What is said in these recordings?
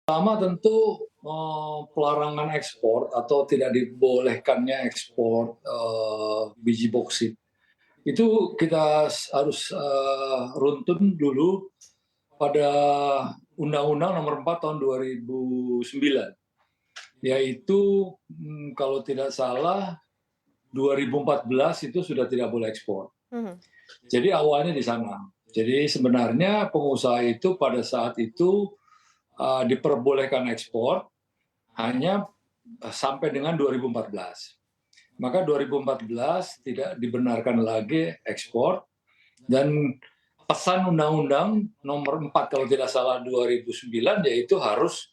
Pertama tentu, pelarangan ekspor atau tidak dibolehkannya ekspor, biji boksit. Itu kita harus, runtun dulu pada Undang-Undang Nomor 4 Tahun 2009, yaitu, kalau tidak salah 2014 itu sudah tidak boleh ekspor. Mhm. Jadi awalnya di sana. Jadi sebenarnya pengusaha itu pada saat itu, diperbolehkan ekspor hanya sampai dengan 2014. Maka 2014 tidak dibenarkan lagi ekspor dan pesan Undang-Undang Nomor 4 kalau tidak salah 2009 yaitu harus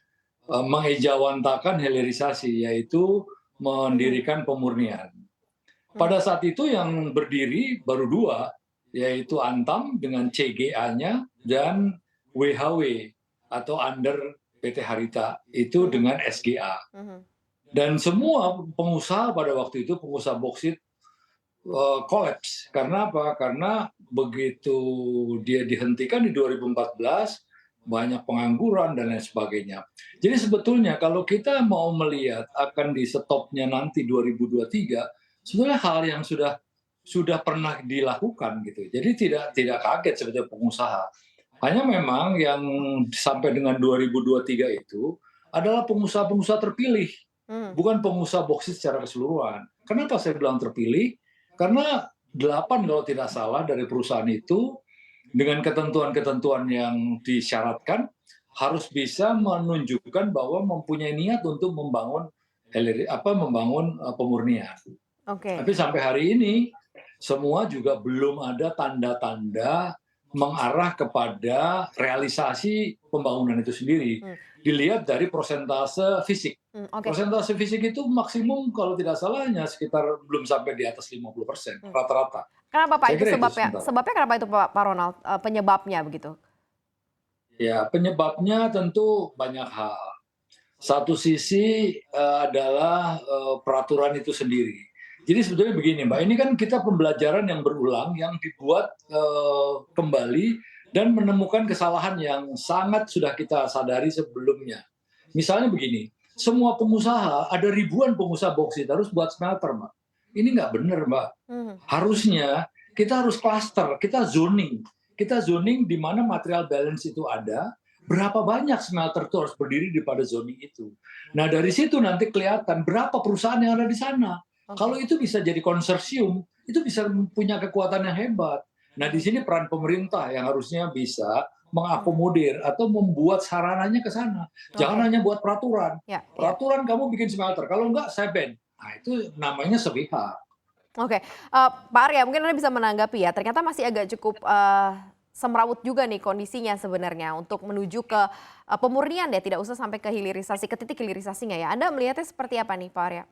mengejawantakan hilirisasi, yaitu Mhm. mendirikan pemurnian. Mhm. Pada saat itu yang berdiri baru dua, yaitu Antam dengan CGA-nya dan WHW atau Under PT Harita itu Mhm. dengan SGA. Mhm. Dan semua pengusaha pada waktu itu, pengusaha boksit, kolaps. Karena apa? Karena begitu dia dihentikan di 2014, banyak pengangguran dan lain sebagainya. Jadi sebetulnya kalau kita mau melihat akan di-stop-nya nanti 2023, sebenarnya hal yang sudah pernah dilakukan gitu. Jadi tidak kaget sebetulnya pengusaha. Hanya memang yang sampai dengan 2023 itu adalah pengusaha-pengusaha terpilih, Mhm. bukan pengusaha boksit secara keseluruhan. Kenapa saya bilang terpilih? Karena 8 kalau tidak salah dari perusahaan itu dengan ketentuan-ketentuan yang disyaratkan harus bisa menunjukkan bahwa mempunyai niat untuk membangun pemurnian. Oke. Tapi sampai hari ini semua juga belum ada tanda-tanda mengarah kepada realisasi pembangunan itu sendiri. Mmm. Dilihat dari prosentase fisik. Oke. Prosentase fisik itu maksimum kalau tidak salah hanya sekitar belum sampai di atas 50% Mmm. rata-rata. Kenapa Pak Saya itu kira itu sebabnya? sementara. Sebabnya kenapa itu Pak Ronald, penyebabnya begitu? Ya, penyebabnya tentu banyak hal. Satu sisi, adalah, peraturan itu sendiri. Jadi sebetulnya begini Mbak, ini kan kita pembelajaran yang berulang yang dibuat, kembali dan menemukan kesalahan yang sangat sudah kita sadari sebelumnya. Misalnya begini, semua pengusaha, ada ribuan pengusaha boksit harus buat smelter Mbak. Ini nggak benar Mbak. Mhm. Harusnya kita harus cluster, kita zoning. Kita zoning di mana material balance itu ada, berapa banyak smelter itu harus berdiri di pada zoning itu. Nah, dari situ nanti kelihatan berapa perusahaan yang ada di sana. Kalau Oke. itu bisa jadi konsorsium, itu bisa punya kekuatan yang hebat. Nah, di Mhm. sini peran pemerintah yang harusnya bisa Mhm. mengakomodir atau membuat sarananya ke sana. Jangan Oke. hanya buat peraturan. Ya, ya. Peraturan kamu bikin smelter, kalau enggak saya ban. Nah, itu namanya sepihak. Oke, Pak Arya mungkin Anda bisa menanggapi ya, ternyata masih agak cukup, semrawut juga nih kondisinya sebenarnya untuk menuju ke, pemurnian deh, tidak usah sampai ke hilirisasi, ke titik hilirisasinya ya. Anda melihatnya seperti apa nih Pak Arya?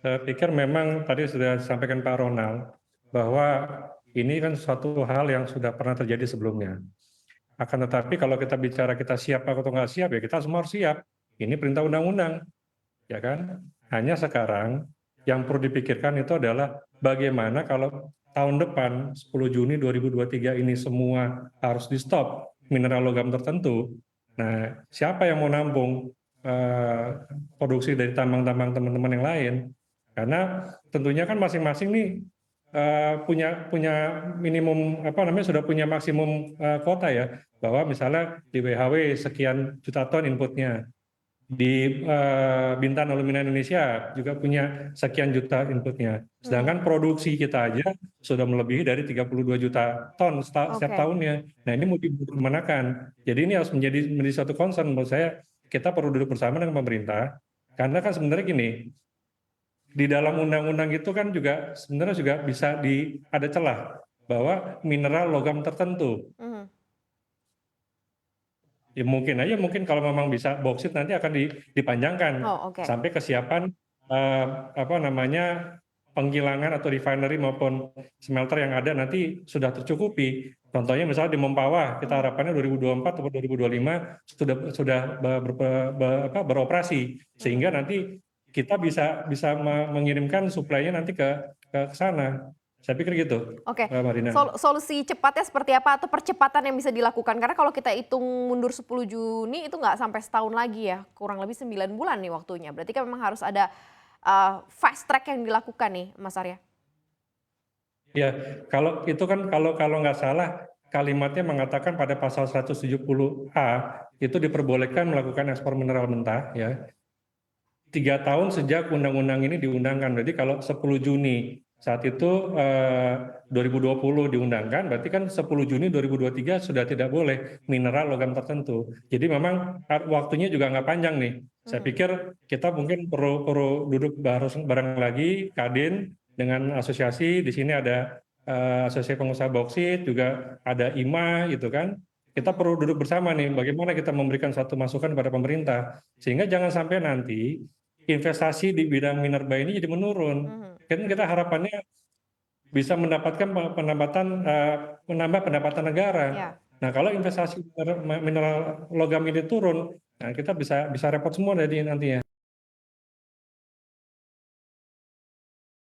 Saya pikir memang tadi sudah disampaikan Pak Ronald, bahwa ini kan suatu hal yang sudah pernah terjadi sebelumnya. Akan tetapi kalau kita bicara kita siap atau nggak siap, ya kita semua harus siap. Ini perintah undang-undang, ya kan? Hanya sekarang yang perlu dipikirkan itu adalah bagaimana kalau tahun depan 10 Juni 2023 ini semua harus di-stop mineral logam tertentu. Nah, siapa yang mau nampung produksi dari tambang-tambang teman-teman yang lain? Karena tentunya kan masing-masing nih punya punya minimum apa namanya sudah punya maksimum kuota ya, bahwa misalnya di WHW sekian juta ton inputnya, di Bintan Alumina Indonesia juga punya sekian juta inputnya. Mhm. Sedangkan produksi kita aja sudah melebihi dari 32 juta ton setiap Oke. tahunnya. Nah, ini mau dimanakan. Jadi ini harus menjadi satu concern menurut saya. Kita perlu duduk bersama dengan pemerintah, karena kan sebenarnya gini, di dalam undang-undang itu kan juga sebenarnya juga bisa ada celah bahwa mineral logam tertentu. Mhm. Ya mungkin kalau memang bisa boksit nanti akan dipanjangkan Oh, oke. sampai kesiapan apa namanya penggilangan atau refinery maupun smelter yang ada nanti sudah tercukupi. Contohnya misalnya di Mempawah kita Mhm. harapannya 2024 atau 2025 sudah beroperasi, Mhm. sehingga nanti kita bisa mengirimkan suplainya nanti ke sana. Saya pikir gitu, Oke, Mbak Marina. solusi cepatnya seperti apa atau percepatan yang bisa dilakukan? Karena kalau kita hitung mundur 10 Juni itu nggak sampai setahun lagi ya, kurang lebih 9 bulan nih waktunya. Berarti kan memang harus ada fast track yang dilakukan nih, Mas Arya. Ya, kalau itu kan kalau nggak salah kalimatnya mengatakan pada pasal 170A itu diperbolehkan melakukan ekspor mineral mentah ya 3 tahun sejak undang-undang ini diundangkan. Berarti kalau 10 Juni saat itu 2020 diundangkan, berarti kan 10 Juni 2023 sudah tidak boleh mineral logam tertentu. Jadi memang waktunya juga nggak panjang nih. Saya pikir kita mungkin perlu duduk bareng lagi, Kadin dengan asosiasi. Di sini ada asosiasi pengusaha bauksit, juga ada IMA gitu kan. Kita perlu duduk bersama nih, bagaimana kita memberikan satu masukan kepada pemerintah sehingga jangan sampai nanti investasi di bidang minerba ini jadi menurun. Kan kita harapannya bisa mendapatkan menambah pendapatan negara. Ya. Nah, kalau investasi mineral logam ini turun, nah kita bisa repot semua dari nantinya.